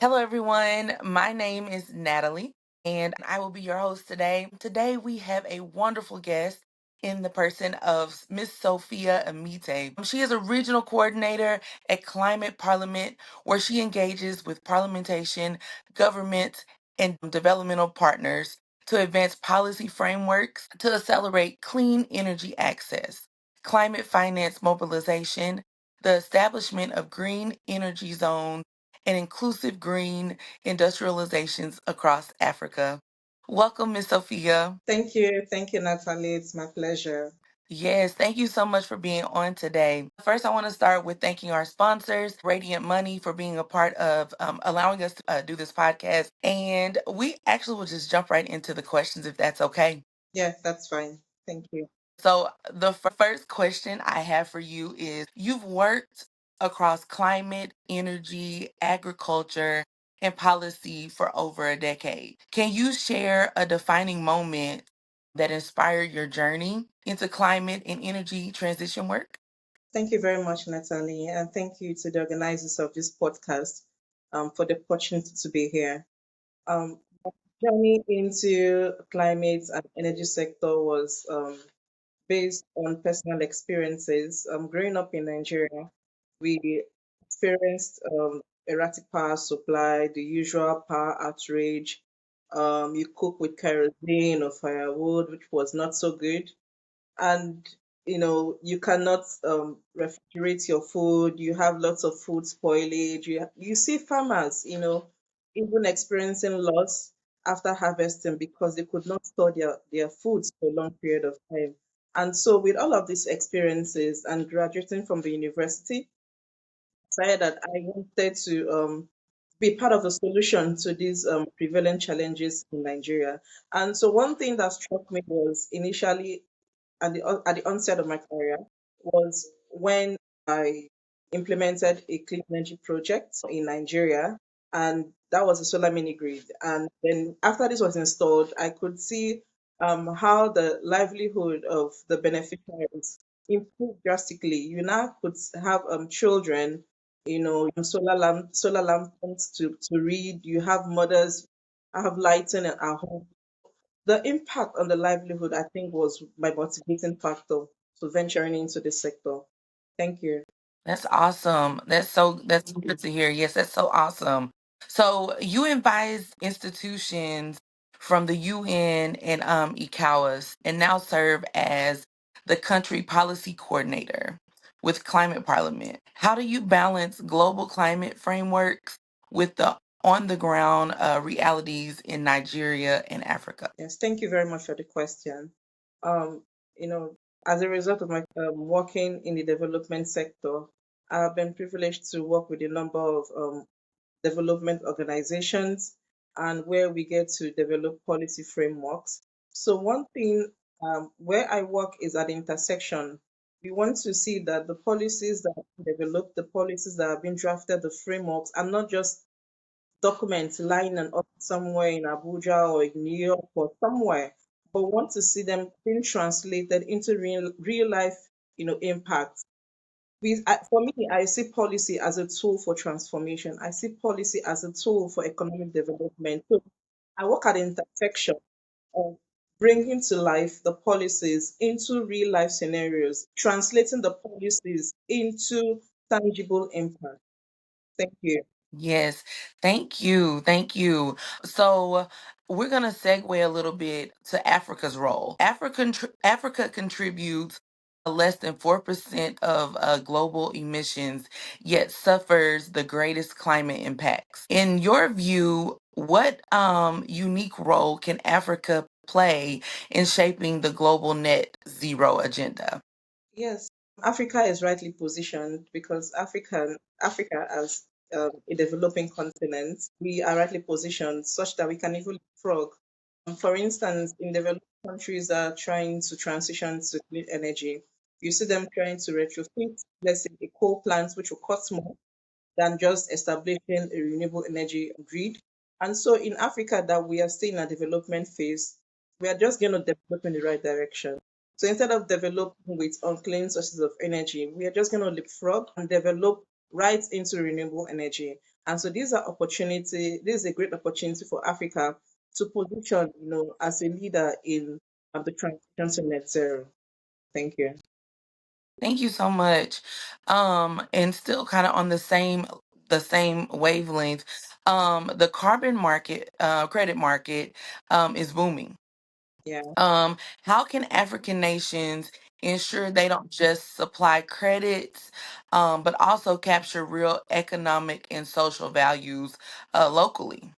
Hello, everyone. My name is Natalie, and I will be your host today. Today, we have a wonderful guest in the person of Miss Sophia Amite. She is a regional coordinator at Climate Parliament, where she engages with parliamentation, government, and developmental partners to advance policy frameworks to accelerate clean energy access, climate finance mobilization, the establishment of green energy zones and inclusive green industrializations across Africa. Welcome, Ms. Sophia. Thank you. Thank you, Natalie. It's my pleasure. Yes, thank you so much for being on today. First, I want to start with thanking our sponsors, Radiant Money, for being a part of allowing us to do this podcast. And we actually will just jump right into the questions if that's okay. Yeah, that's fine. Thank you. So, the first question I have for you is you've worked across climate, energy, agriculture, and policy for over a decade. Can you share a defining moment that inspired your journey into climate and energy transition work? Thank you very much, Natalie. And thank you to the organizers of this podcast for the opportunity to be here. My journey into climate and energy sector was based on personal experiences. Growing up in Nigeria, we experienced erratic power supply, the usual power outrage. You cook with kerosene or firewood, which was not so good. And you cannot refrigerate your food. You have lots of food spoilage. You see farmers, even experiencing loss after harvesting because they could not store their foods for a long period of time. And so with all of these experiences and graduating from the university, decided that I wanted to be part of the solution to these prevalent challenges in Nigeria. And so one thing that struck me was initially at the onset of my career was when I implemented a clean energy project in Nigeria, and that was a solar mini grid. And then after this was installed, I could see how the livelihood of the beneficiaries improved drastically. You now could have children, solar lamps to read. You have mothers have lighting at home. The impact on the livelihood, I think, was my motivating factor to venturing into this sector. Thank you. That's awesome. That's good to hear. Yes, that's so awesome. So you advise institutions from the UN and ECOWAS and now serve as the country policy coordinator with Climate Parliament. How do you balance global climate frameworks with the on the ground realities in Nigeria and Africa? Yes, thank you very much for the question. Um, you know, as a result of my working in the development sector, I've been privileged to work with a number of development organizations and where we get to develop policy frameworks. So one thing where I work is at the intersection. We want to see that the policies that are developed, the policies that have been drafted, the frameworks are not just documents lying and up somewhere in Abuja or in New York or somewhere, but want to see them being translated into real life, impact. For me, I see policy as a tool for transformation. I see policy as a tool for economic development. So I work at the intersection of bringing to life the policies into real life scenarios, translating the policies into tangible impact. Thank you. Yes, thank you. Thank you. So, we're going to segue a little bit to Africa's role. Africa contributes less than 4% of global emissions, yet suffers the greatest climate impacts. In your view, what unique role can Africa play in shaping the global net zero agenda? Yes, Africa is rightly positioned because Africa as a developing continent, we are rightly positioned such that we can even leapfrog. For instance, in developed countries that are trying to transition to clean energy, you see them trying to retrofit, let's say, a coal plant, which will cost more than just establishing a renewable energy grid. And so in Africa, that we are still in a development phase, we are just going to develop in the right direction. So instead of developing with unclean sources of energy, we are just going to leapfrog and develop right into renewable energy. And so these are opportunity. This is a great opportunity for Africa to position, as a leader in the transition to net zero. Thank you. Thank you so much. And still kind of on the same wavelength, the carbon market, credit market, is booming. Yeah. How can African nations ensure they don't just supply credits, but also capture real economic and social values locally?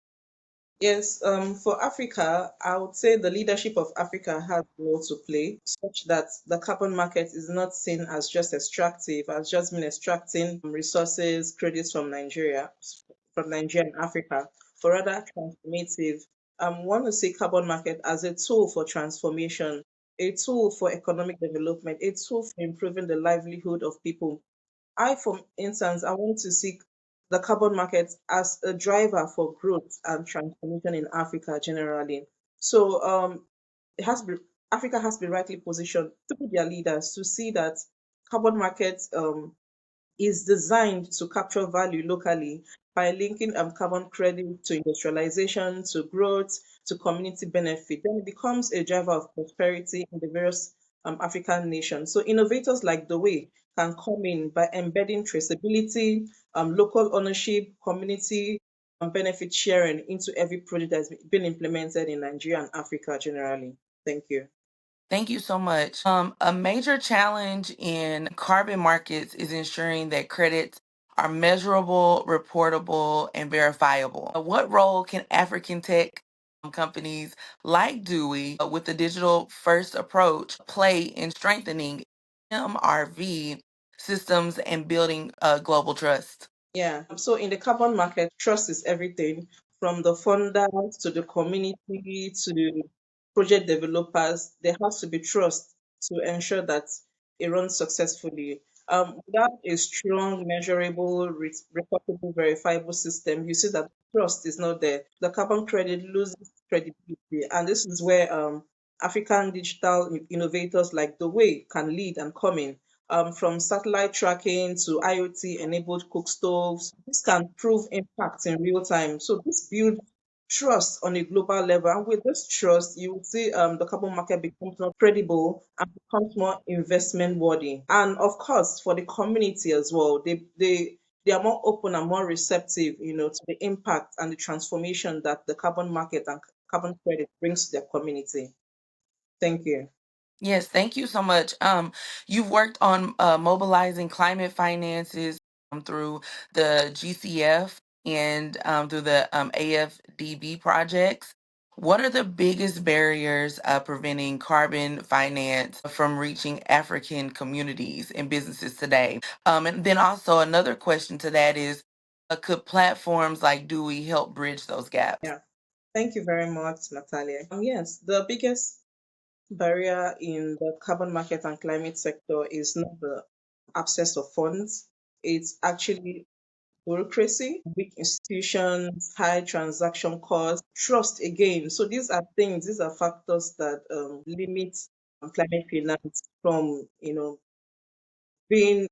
Yes, for Africa, I would say the leadership of Africa has a role to play, such that the carbon market is not seen as just extractive, as just been extracting resources, credits from Nigeria and Africa, for rather transformative. Want to see carbon market as a tool for transformation, a tool for economic development, a tool for improving the livelihood of people. For instance, I want to see the carbon market as a driver for growth and transformation in Africa generally. So it has to be, Africa has to be rightly positioned through their leaders to see that carbon markets is designed to capture value locally by linking carbon credit to industrialization, to growth, to community benefit. Then it becomes a driver of prosperity in the various African nations. So innovators like Doowe can come in by embedding traceability, local ownership, community benefit sharing into every project that's been implemented in Nigeria and Africa generally. Thank you. Thank you so much. A major challenge in carbon markets is ensuring that credits are measurable, reportable, and verifiable. What role can African tech companies like Dewey, with the digital first approach, play in strengthening MRV systems and building global trust? Yeah. So in the carbon market, trust is everything from the funders to the community to the project developers. There has to be trust to ensure that it runs successfully. Without a strong, measurable, reportable, verifiable system, you see that trust is not there. The carbon credit loses credibility. And this is where African digital innovators like the way can lead and come in from satellite tracking to IoT enabled cook stoves. This can prove impact in real time. So this builds trust on a global level. And with this trust, you will see the carbon market becomes more credible and becomes more investment worthy. And of course, for the community as well, they are more open and more receptive, to the impact and the transformation that the carbon market and carbon credit brings to their community. Thank you. Yes, thank you so much. You've worked on mobilizing climate finances through the GCF and through the AFDB projects. What are the biggest barriers preventing carbon finance from reaching African communities and businesses today? And then also another question to that is, could platforms like Dewey help bridge those gaps? Yeah. Thank you very much, Natalia. Yes, the biggest barrier in the carbon market and climate sector is not the absence of funds. It's actually bureaucracy, weak institutions, high transaction costs, trust again. So these are factors that limit climate finance from, being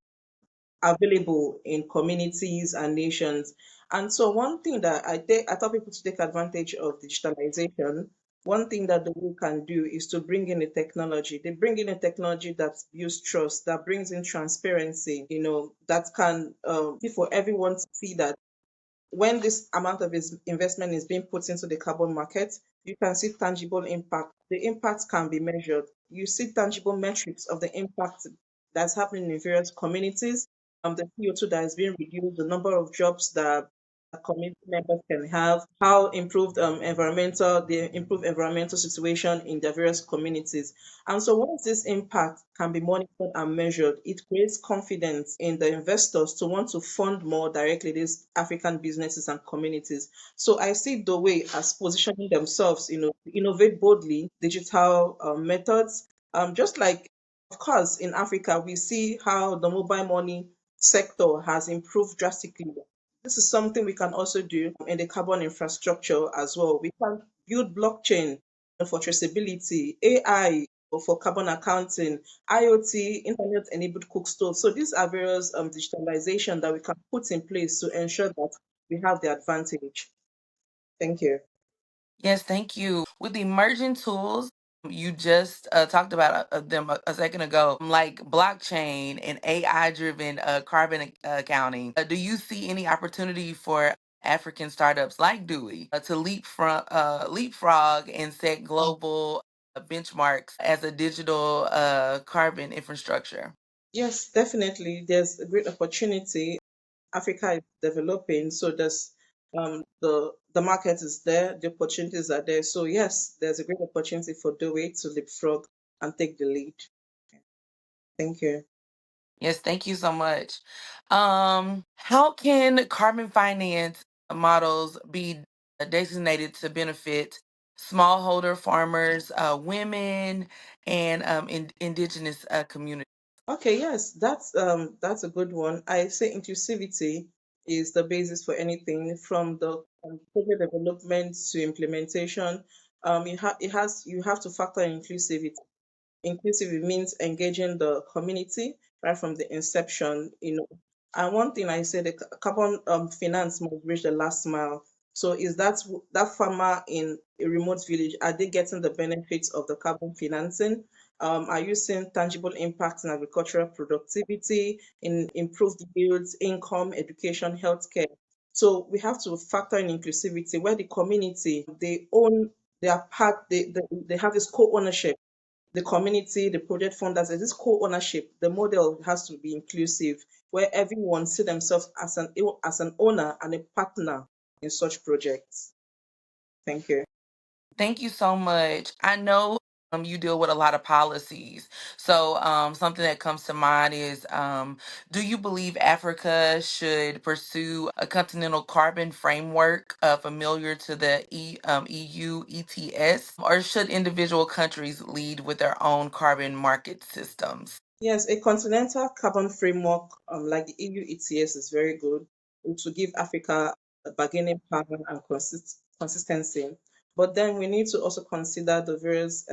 available in communities and nations. And so one thing that I tell people to take advantage of digitalization. One thing that the world can do is to bring in a technology. They bring in a technology that builds trust, that brings in transparency, that can be for everyone to see that when this amount of investment is being put into the carbon market, you can see tangible impact. The impact can be measured. You see tangible metrics of the impact that's happening in various communities, the CO2 that is being reduced, the number of jobs that community members can have, how the improved environmental situation in their various communities. And so once this impact can be monitored and measured, it creates confidence in the investors to want to fund more directly these African businesses and communities. So I see the way as positioning themselves, to innovate boldly digital methods. Just like, of course, in Africa, we see how the mobile money sector has improved drastically. This is something we can also do in the carbon infrastructure as well. We can build blockchain for traceability, AI for carbon accounting, IoT, internet-enabled cook stove. So these are various digitalization that we can put in place to ensure that we have the advantage. Thank you. Yes, thank you. With the emerging tools, you just talked about them a second ago, like blockchain and AI-driven carbon accounting. Do you see any opportunity for African startups like Dewey to leapfrog and set global benchmarks as a digital carbon infrastructure? Yes, definitely. There's a great opportunity. Africa is developing, so there's the market is there, the opportunities are there. So yes, there's a great opportunity for Dewey to leapfrog and take the lead. Thank you. Yes, thank you so much. How can carbon finance models be designated to benefit smallholder farmers, women, and indigenous communities? Okay, yes, that's a good one. I say inclusivity is the basis for anything from the project development to implementation. You have to factor in inclusivity. Inclusive means engaging the community right from the inception, you know. And one thing I said, the carbon finance must reach the last mile. So is that farmer in a remote village, are they getting the benefits of the carbon financing? Are you seeing tangible impacts in agricultural productivity, in improved yields, income, education, healthcare? So we have to factor in inclusivity where the community they own their part, they have this co-ownership, the community, the project funders, there's this co-ownership. The model has to be inclusive, where everyone see themselves as an owner and a partner in such projects. Thank you. Thank you so much. I know you deal with a lot of policies. So something that comes to mind is do you believe Africa should pursue a continental carbon framework familiar to the EU ETS, or should individual countries lead with their own carbon market systems? Yes, a continental carbon framework like the EU ETS is very good. It will give Africa a bargaining power and consistency. But then we need to also consider the various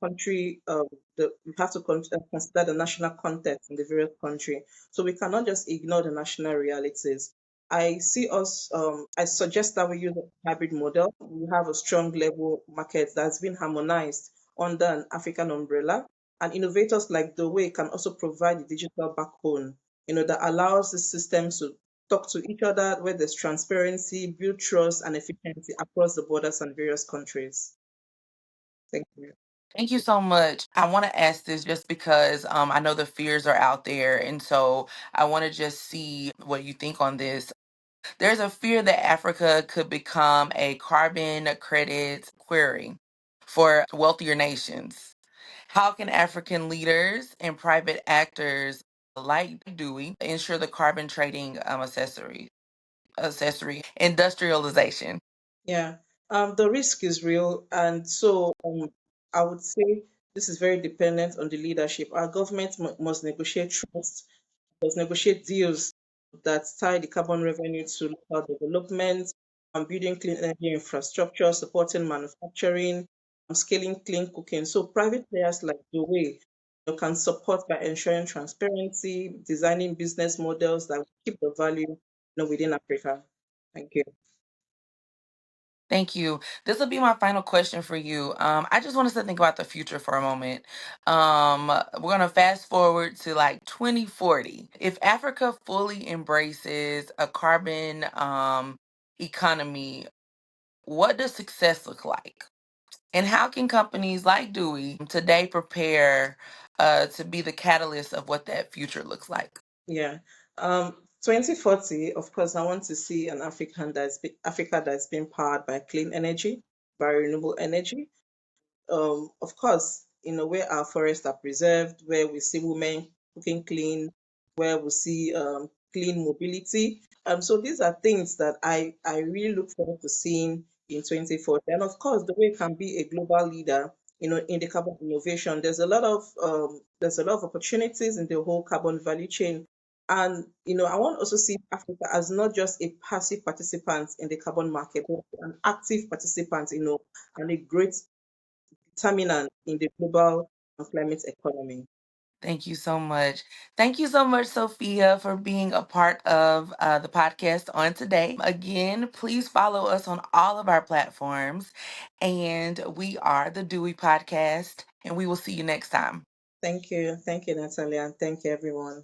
country, we have to consider the national context in the various country. So we cannot just ignore the national realities. I suggest that we use a hybrid model. We have a strong level market that's been harmonized under an African umbrella, and innovators like Doowe can also provide the digital backbone, that allows the systems to talk to each other, where there's transparency, build trust and efficiency across the borders and various countries. Thank you. Thank you so much. I want to ask this just because I know the fears are out there. And so I want to just see what you think on this. There's a fear that Africa could become a carbon credit quarry for wealthier nations. How can African leaders and private actors like Dewey ensure the carbon trading accessory industrialization? Yeah, the risk is real, and so I would say this is very dependent on the leadership. Our government must negotiate trust, must negotiate deals that tie the carbon revenue to local development, building clean energy infrastructure, supporting manufacturing, scaling clean cooking. So private players like the way can support by ensuring transparency, designing business models that will keep the value within Africa. Thank you. Thank you. This will be my final question for you. I just want us to think about the future for a moment. We're going to fast forward to like 2040. If Africa fully embraces a carbon economy, what does success look like? And how can companies like Dewey today prepare to be the catalyst of what that future looks like? Yeah. 2040, of course, I want to see Africa that's being powered by clean energy, by renewable energy. Of course, where our forests are preserved, where we see women cooking clean, where we see clean mobility. So these are things that I really look forward to seeing in 2040. And of course, the way it can be a global leader, in the carbon innovation. There's a lot of opportunities in the whole carbon value chain. And I want to also see Africa as not just a passive participant in the carbon market, but an active participant, and a great determinant in the global climate economy. Thank you so much. Thank you so much, Sophia, for being a part of the podcast on today. Again, please follow us on all of our platforms. And we are the Dewey Podcast, and we will see you next time. Thank you. Thank you, Natalia, and thank you, everyone.